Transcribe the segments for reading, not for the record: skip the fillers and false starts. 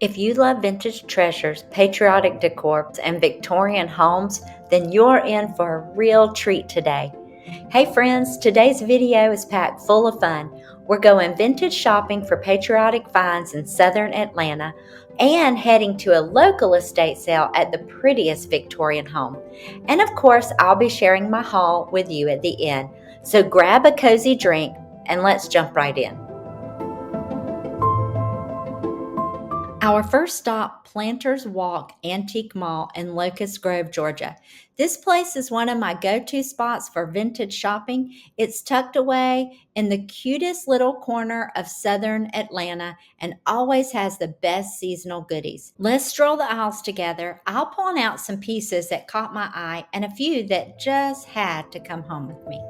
If you love vintage treasures, patriotic decor, and Victorian homes, then you're in for a real treat today. Hey friends, today's video is packed full of fun. We're going vintage shopping for patriotic finds in southern Atlanta and heading to a local estate sale at the prettiest Victorian home. And of course, I'll be sharing my haul with you at the end. So grab a cozy drink and let's jump right in. Our first stop, Planters Walk Antique Mall in Locust Grove, Georgia. This place is one of my go-to spots for vintage shopping. It's tucked away in the cutest little corner of southern Atlanta and always has the best seasonal goodies. Let's stroll the aisles together. I'll point out some pieces that caught my eye and a few that just had to come home with me.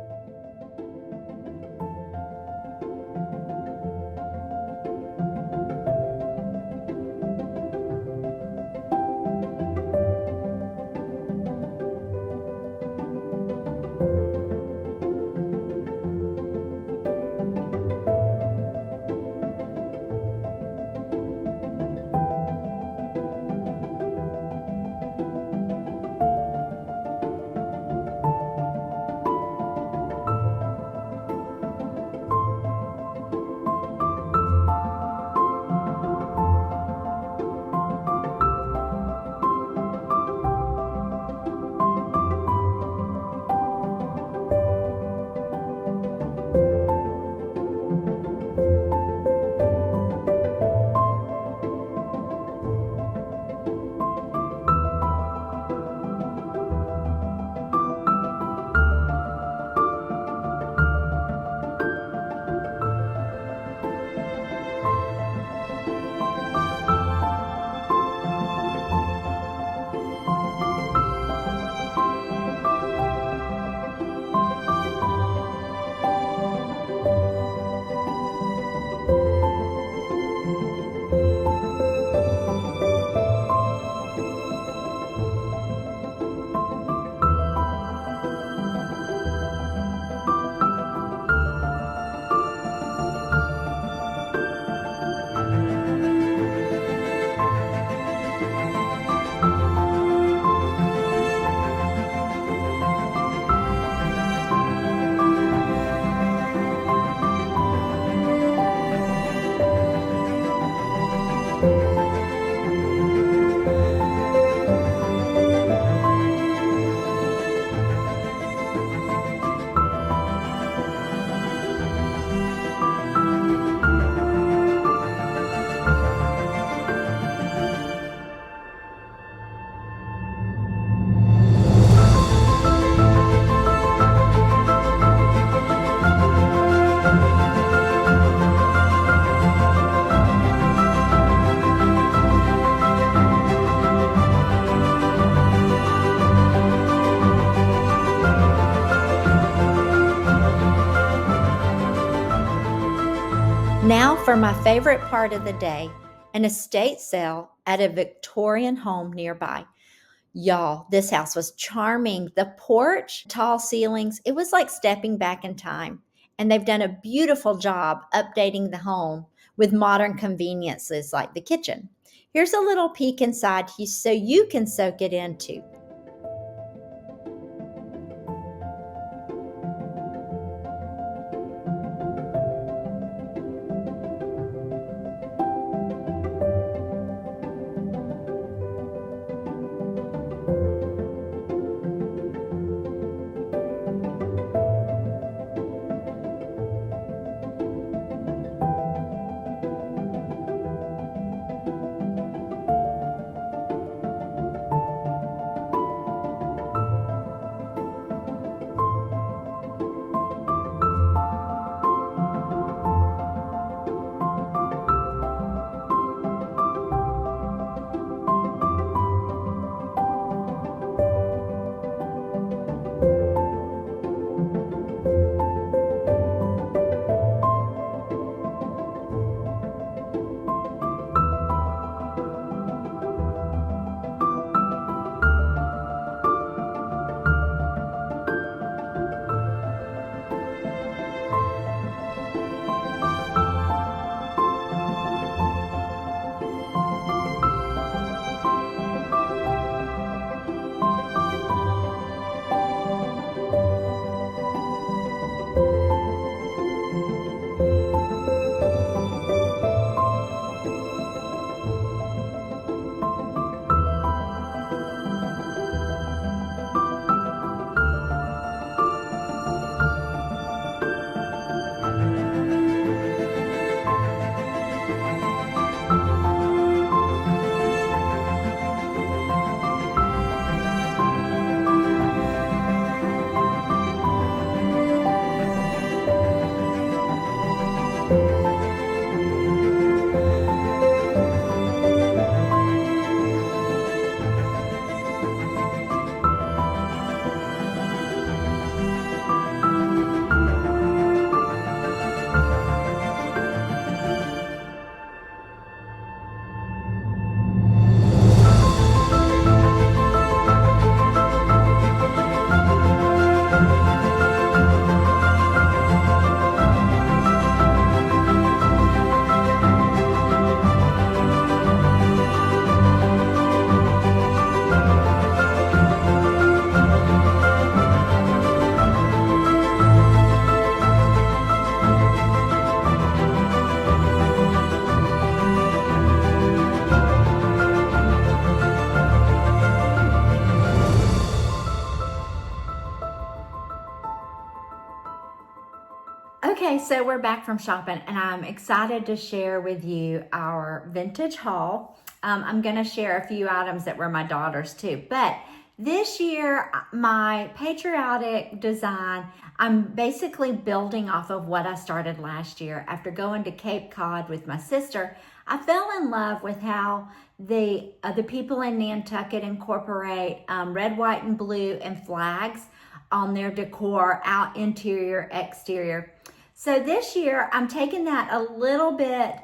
Now for my favorite part of the day, an estate sale at a Victorian home nearby. Y'all, this house was charming. The porch, tall ceilings, it was like stepping back in time. And they've done a beautiful job updating the home with modern conveniences like the kitchen. Here's a little peek inside so you can soak it in too. so we're back from shopping and I'm excited to share with you our vintage haul. I'm going to share a few items that were my daughter's too, but this year, my Patriotic design, I'm basically building off of what I started last year. After going to Cape Cod with my sister, I fell in love with how the people in Nantucket incorporate red, white, and blue and flags on their decor, out interior, exterior. So this year, I'm taking that a little bit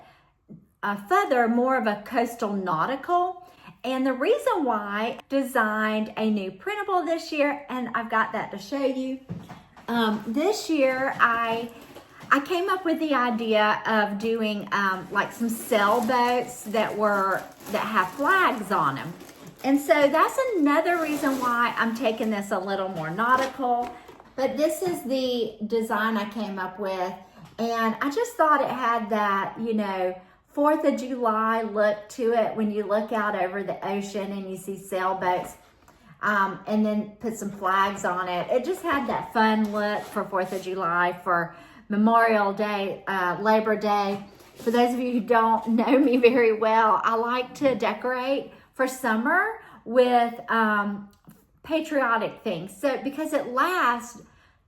further, more of a coastal nautical. And the reason why I designed a new printable this year, and I've got that to show you. This year, I came up with the idea of doing like some sailboats that have flags on them. And so that's another reason why I'm taking this a little more nautical. But this is the design I came up with. And I just thought it had that, 4th of July look to it when you look out over the ocean and you see sailboats. And then put some flags on it. It just had that fun look for 4th of July, for Memorial Day, Labor Day. For those of you who don't know me very well, I like to decorate for summer with patriotic things. So because it lasts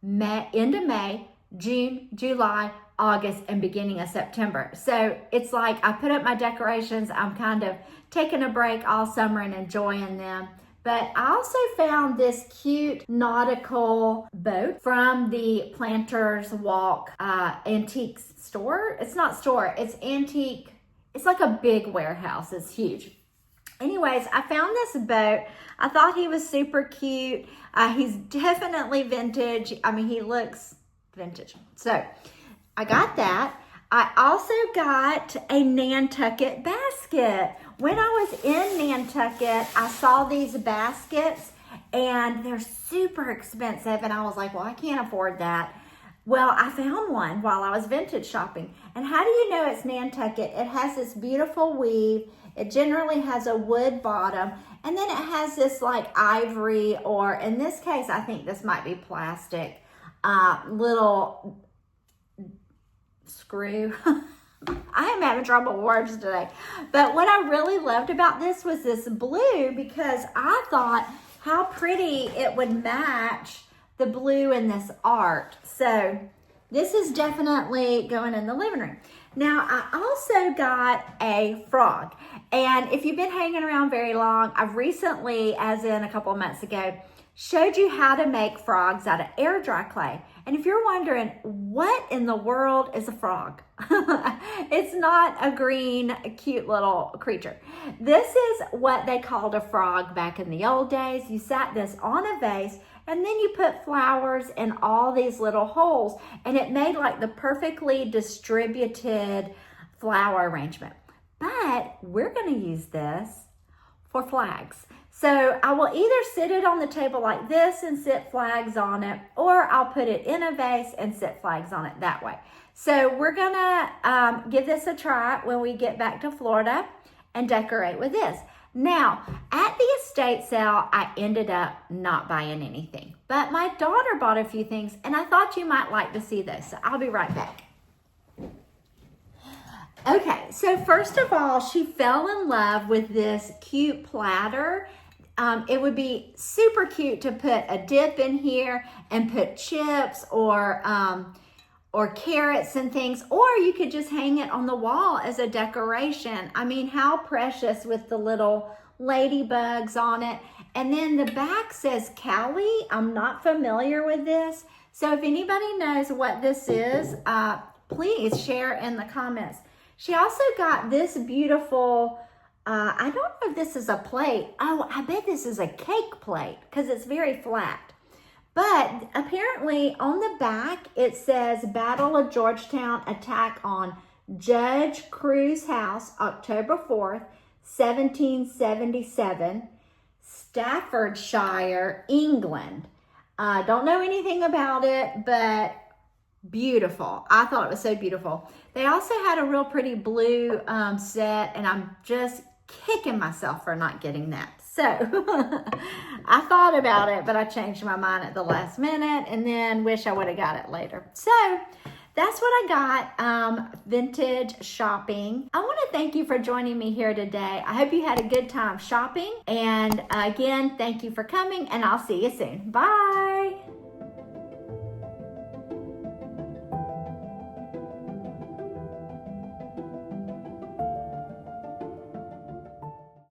end of May, June, July, August, and beginning of September. So it's like I put up my decorations. I'm kind of taking a break all summer and enjoying them. But I also found this cute nautical boat from the Planters Walk antiques store. It's not store, it's antique. It's like a big warehouse. It's huge. Anyways, I found this boat. I thought he was super cute. He's definitely vintage. I mean, he looks vintage. So I got that. I also got a Nantucket basket. When I was in Nantucket, I saw these baskets and they're super expensive. And I was like, well, I can't afford that. Well, I found one while I was vintage shopping. And how do you know it's Nantucket? It has this beautiful weave. It generally has a wood bottom. And then it has this like ivory, or in this case, I think this might be plastic, little screw. I am having trouble with words today. But what I really loved about this was this blue, because I thought how pretty it would match the blue in this art. So this is definitely going in the living room. Now, I also got a frog. And if you've been hanging around very long, I've recently, as in a couple of months ago, showed you how to make frogs out of air dry clay. And if you're wondering, what in the world is a frog? It's not a green, cute little creature. This is what they called a frog back in the old days. You sat this on a vase, and then you put flowers in all these little holes, and it made like the perfectly distributed flower arrangement. But we're going to use this for flags. So I will either sit it on the table like this and sit flags on it, or I'll put it in a vase and sit flags on it that way. So we're gonna give this a try when we get back to Florida and decorate with this. Now, at the estate sale, I ended up not buying anything, but my daughter bought a few things, and I thought you might like to see those. So I'll be right back. Okay, so first of all, she fell in love with this cute platter. It would be super cute to put a dip in here and put chips or carrots and things, or you could just hang it on the wall as a decoration. I mean, how precious with the little ladybugs on it. And then the back says Cali. I'm not familiar with this. So if anybody knows what this is, please share in the comments. She also got this beautiful, I don't know if this is a plate. Oh, I bet this is a cake plate because it's very flat. But apparently on the back, it says Battle of Georgetown, attack on Judge Crew's house, October 4th, 1777, Staffordshire, England. Don't know anything about it, but beautiful. I thought it was so beautiful. They also had a real pretty blue set, and I'm just kicking myself for not getting that. So I thought about it, but I changed my mind at the last minute and then wish I would have got it later. So that's what I got, vintage shopping. I want to thank you for joining me here today. I hope you had a good time shopping. And again, thank you for coming, and I'll see you soon. Bye.